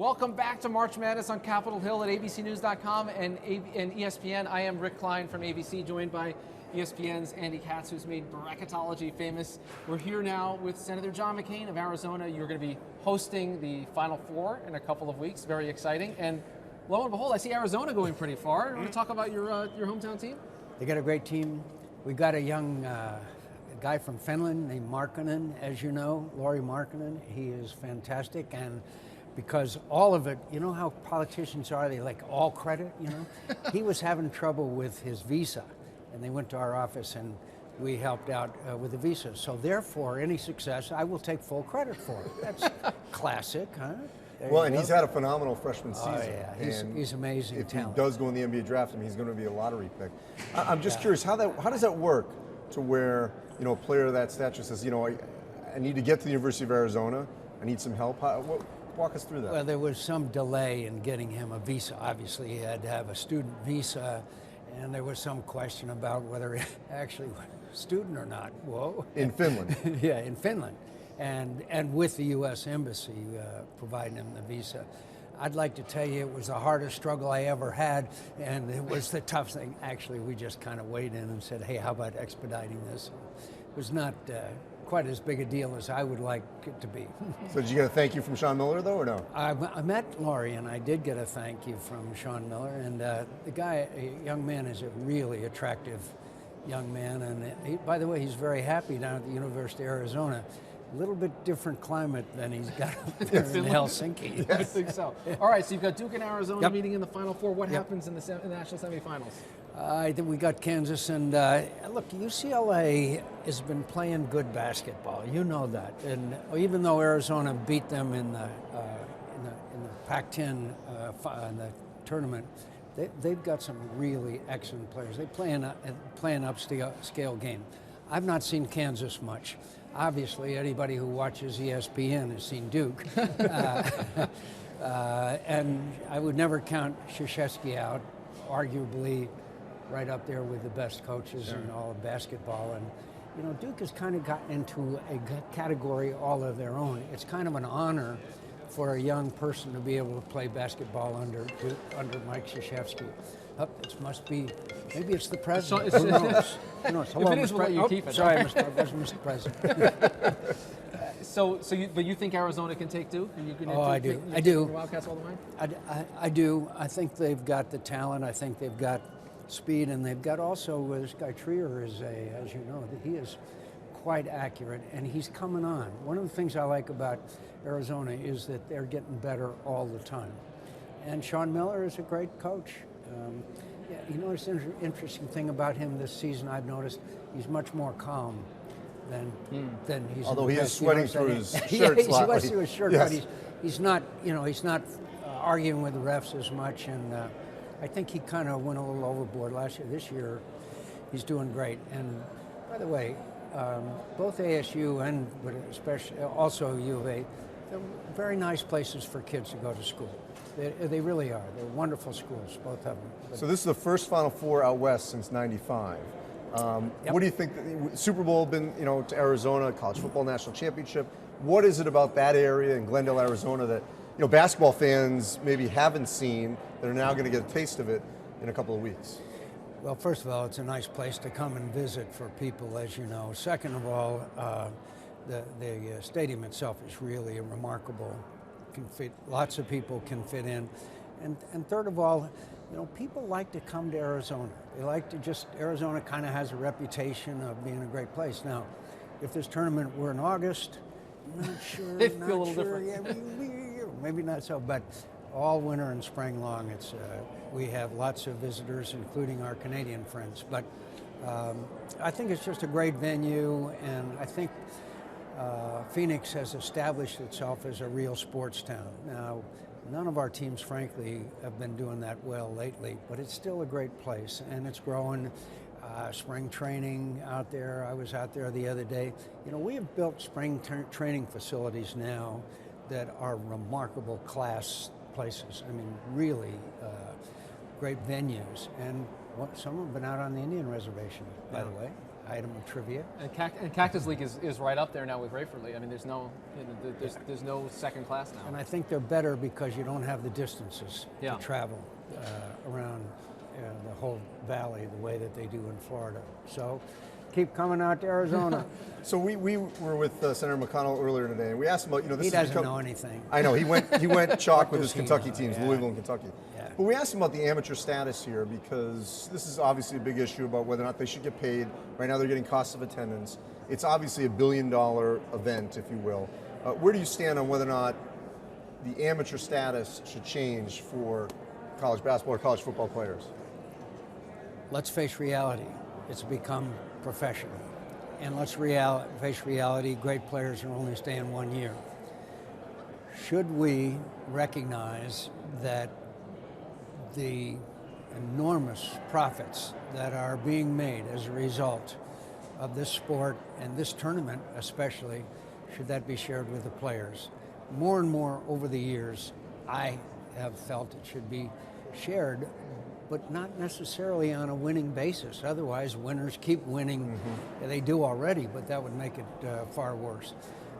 Welcome back to March Madness on Capitol Hill at abcnews.com and ESPN. I am Rick Klein from ABC, joined by ESPN's Andy Katz, who's made bracketology famous. We're here now with Senator John McCain of Arizona. You're going to be hosting the Final Four in a couple of weeks. Very exciting. And lo and behold, I see Arizona going pretty far. You want to talk about your hometown team? They got a great team. We got a young guy from Finland named Markkanen, as you know, Lauri Markkanen. He is fantastic, and because all of it, you know how politicians are, they like all credit, you know? He was having trouble with his visa, and they went to our office and we helped out with the visa. So therefore, any success, I will take full credit for it. That's classic, huh? Well, and he's had a phenomenal freshman season. Oh, yeah, he's amazing if talent. he does go in the NBA draft, I mean, he's going to be a lottery pick. I'm just curious, how does that work to where, you know, a player of that stature says, you know, I need to get to the University of Arizona, I need some help. Walk us through that. Well, there was some delay in getting him a visa. Obviously, he had to have a student visa, and there was some question about whether he actually was a student or not. Whoa. In Finland. Yeah, in Finland. And with the U.S. Embassy providing him the visa. I'd like to tell you it was the hardest struggle I ever had, and it was the tough thing. Actually, we just kind of weighed in and said, hey, how about expediting this? It was not quite as big a deal as I would like it to be. So did you get a thank you from Sean Miller, though, or no? I met Lauri, and I did get a thank you from Sean Miller. And the guy, a young man, is a really attractive young man. And he, by the way, he's very happy down at the University of Arizona. A little bit different climate than he's got up there in Helsinki. I think so. All right, so you've got Duke and Arizona Yep. meeting in the Final Four. What happens in the national semifinals? I think we got Kansas, and look, UCLA has been playing good basketball. You know that, and even though Arizona beat them in the Pac-10 in the tournament, they've got some really excellent players. They play an upscale game. I've not seen Kansas much. Obviously, anybody who watches ESPN has seen Duke. And I would never count Krzyzewski out, arguably right up there with the best coaches in all of basketball. And, you know, Duke has kind of gotten into a category all of their own. It's kind of an honor for a young person to be able to play basketball under Mike Krzyzewski. It must be, maybe it's the president. Who knows? Who knows? Hello, if it is, we'll let you keep it. Sorry, Mr. President. But you think Arizona can take Duke? I do. I do. Wildcats all the way? I do. I think they've got the talent. I think they've got speed, and they've got also, this guy Trier is as you know, he is quite accurate, and he's coming on. One of the things I like about Arizona is that they're getting better all the time. And Sean Miller is a great coach. You know, it's an interesting thing about him this season. I've noticed he's much more calm than he's. Although he is sweating through his shirt yeah, he slightly. sweats through his shirt, Yes. but he's not. You know, he's not arguing with the refs as much. And I think he kind of went a little overboard last year. This year, he's doing great. And by the way, both ASU and but especially also U of A, they're very nice places for kids to go to school. They really are. They're wonderful schools, both of them. So this is the first Final Four out west since '95. What do you think? Super Bowl been, you know, to Arizona, College Football National Championship. What is it about that area in Glendale, Arizona, that, you know, basketball fans maybe haven't seen that are now going to get a taste of it in a couple of weeks? Well, first of all, it's a nice place to come and visit for people, as you know. Second of all, the stadium itself is really remarkable. Can fit, lots of people can fit in. And third of all, you know, people like to come to Arizona. They like to Arizona kind of has a reputation of being a great place. Now, if this tournament were in August, I'm not sure. It'd feel a little different. Yeah, maybe not so, but all winter and spring long, we have lots of visitors, including our Canadian friends. But I think it's just a great venue, and I think Phoenix has established itself as a real sports town. Now, none of our teams, frankly, have been doing that well lately, but it's still a great place, and it's growing. Spring training out there, I was out there the other day. You know, we have built spring training facilities now that are remarkable class places. I mean, really great venues, and some have been out on the Indian Reservation, by the way. item of trivia. And Cactus League is right up there now with Rayford. I mean, there's no there's no second class now. And I think they're better because you don't have the distances Yeah. to travel around the whole valley the way that they do in Florida. So keep coming out to Arizona. So we were with Senator McConnell earlier today, and we asked him about, this He has doesn't become, know anything. I know, he went chalk with his does he Kentucky know? teams, Yeah. Louisville and Kentucky. Yeah. But we asked him about the amateur status here because this is obviously a big issue about whether or not they should get paid. Right now they're getting costs of attendance. It's obviously $1 billion event, if you will. Where do you stand on whether or not the amateur status should change for college basketball or college football players? Let's face reality. It's become professional. And let's face reality, great players are only staying 1 year. Should we recognize that the enormous profits that are being made as a result of this sport and this tournament especially, should that be shared with the players? More and more over the years, I have felt it should be shared, but not necessarily on a winning basis. Otherwise, winners keep winning. Mm-hmm. They do already, but that would make it far worse.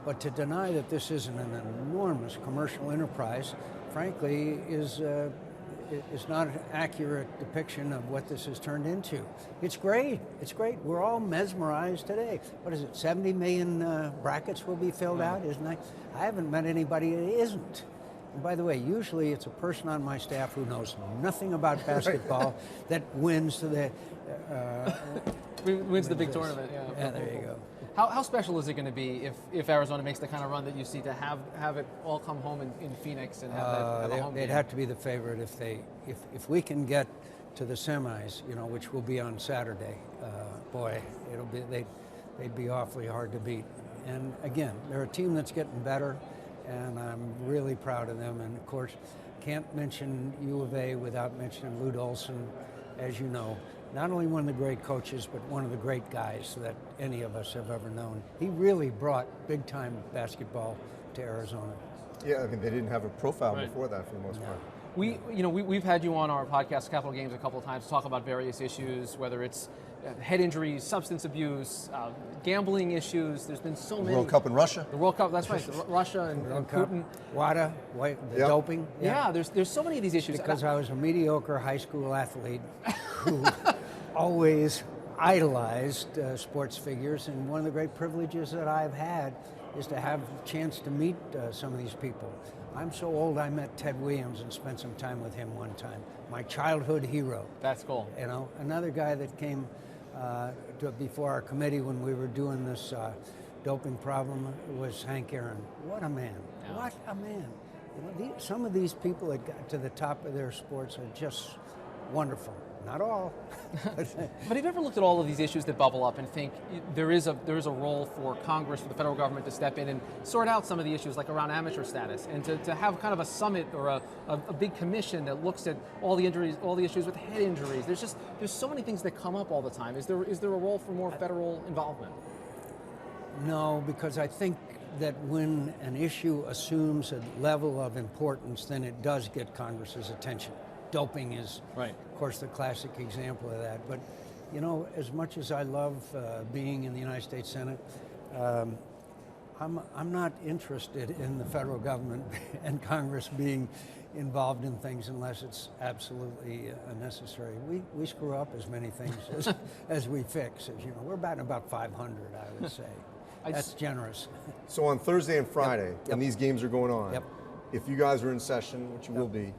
But to deny that this isn't an enormous commercial enterprise, frankly, is not an accurate depiction of what this has turned into. It's great. It's great. We're all mesmerized today. What is it, 70 million brackets will be filled out, isn't it? I haven't met anybody that isn't. And by the way, usually it's a person on my staff who knows nothing about basketball that wins the wins the big tournament. Yeah. Yeah, there you go. How special is it going to be if Arizona makes the kind of run that you see to have it all come home in Phoenix and have a home they'd game? have to be the favorite if we can get to the semis, which will be on Saturday. Boy, they'd be awfully hard to beat. And again, they're a team that's getting better, and I'm really proud of them. And of course, can't mention U of A without mentioning Lute Olson, as you know. Not only one of the great coaches, but one of the great guys that any of us have ever known. He really brought big-time basketball to Arizona. Yeah, I mean, they didn't have a profile before that for the most part. We've had you on our podcast, Capital Games, a couple of times to talk about various issues, whether it's head injuries, substance abuse, gambling issues. There's been so many. World Cup in Russia. The World Cup, that's right. Russia and Putin. WADA, doping. Yeah, there's so many of these issues. Because I was a mediocre high school athlete who always idolized sports figures, and one of the great privileges that I've had is to have a chance to meet some of these people. I'm so old I met Ted Williams and spent some time with him one time. My childhood hero. That's cool. Another guy that came before our committee when we were doing this doping problem was Hank Aaron. What a man. Yeah. What a man. Some of these people that got to the top of their sports are just wonderful. Not all. But have you ever looked at all of these issues that bubble up and think there is a role for Congress, for the federal government to step in and sort out some of the issues like around amateur status, and to have kind of a summit or a big commission that looks at all the injuries, all the issues with head injuries? There's so many things that come up all the time. Is there a role for more federal involvement? No, because I think that when an issue assumes a level of importance, then it does get Congress's attention. Doping is, right, of course, the classic example of that. But, as much as I love being in the United States Senate, I'm not interested in the federal government and Congress being involved in things unless it's absolutely necessary. We screw up as many things as we fix. As you know, we're batting about 500, I would say. That's generous. So on Thursday and Friday, Yep. when these games are going on, Yep. if you guys are in session, which you will be,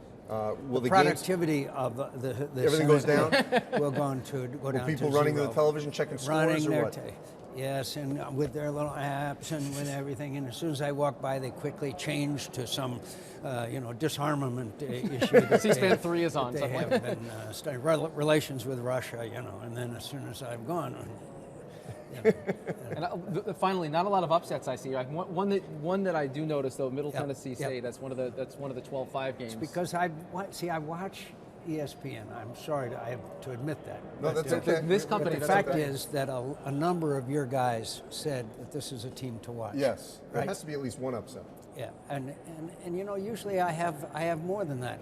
will the productivity of the everything goes down? Will go down to People running to the television, checking scores, running or their what? Yes, and with their little apps and with everything. And as soon as I walk by, they quickly change to some, disarmament issue. C-SPAN 3 is on. They have been starting relations with Russia, and then as soon as I've gone. And finally, not a lot of upsets I see. One that I do notice though, Middle Tennessee State. That's one of the 12-5 games. It's because I watch ESPN. I'm sorry I have to admit that. No, that's okay. This company. The fact is that a number of your guys said that this is a team to watch. Yes, there right? has to be at least one upset. Yeah, and usually I have more than that.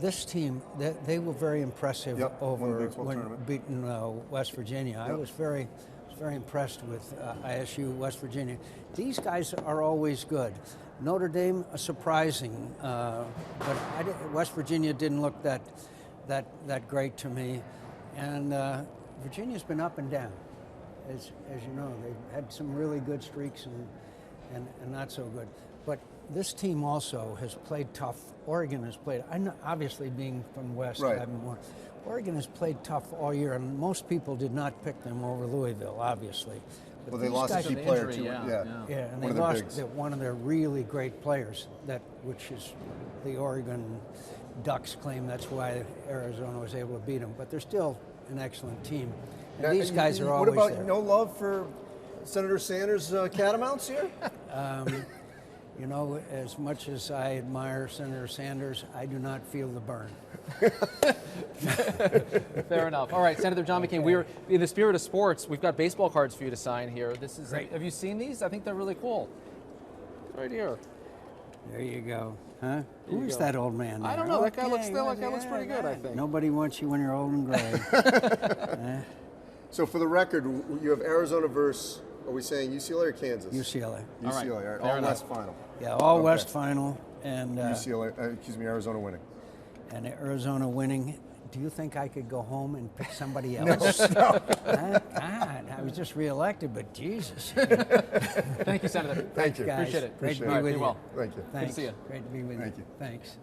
This team, they were very impressive over Big 12 when tournament. beating West Virginia. I was very was very impressed with ISU, West Virginia. These guys are always good. Notre Dame, surprising, but West Virginia didn't look that great to me. And Virginia's been up and down, as you know. They've had some really good streaks and not so good. But this team also has played tough. Oregon has played, I know, obviously being from West, Right. Oregon has played tough all year, and most people did not pick them over Louisville, obviously. But Well, they these lost a guys- key An player injury, too. yeah. yeah, and One they of their lost bigs. one of their really great players, which is the Oregon Ducks claim. That's why Arizona was able to beat them. But they're still an excellent team. And Now, these guys are what always about there. no love for Senator Sanders' catamounts here? You know, as much as I admire Senator Sanders, I do not feel the burn. Fair enough. All right, Senator John McCain, we're in the spirit of sports. We've got baseball cards for you to sign here. This is Great. Have you seen these? I think they're really cool. Right here. There you go. Huh? you Who's go. that old man there? I don't know. That guy looks Okay, that guy looks pretty good, I right. think. Nobody wants you when you're old and gray. So for the record, you have Arizona versus, are we saying UCLA or Kansas? UCLA. UCLA, all right. Fair All enough. West final. Yeah, all Okay. West final. And UCLA, Arizona winning. and Arizona winning. Do you think I could go home and pick somebody else? No. God, I was just reelected, but Jesus. Thank you, Senator. Thank you. Guys, Appreciate it. Great to be All right, with be you. well. Thank you. Thanks. see you. Great to be with Thank you. Thanks.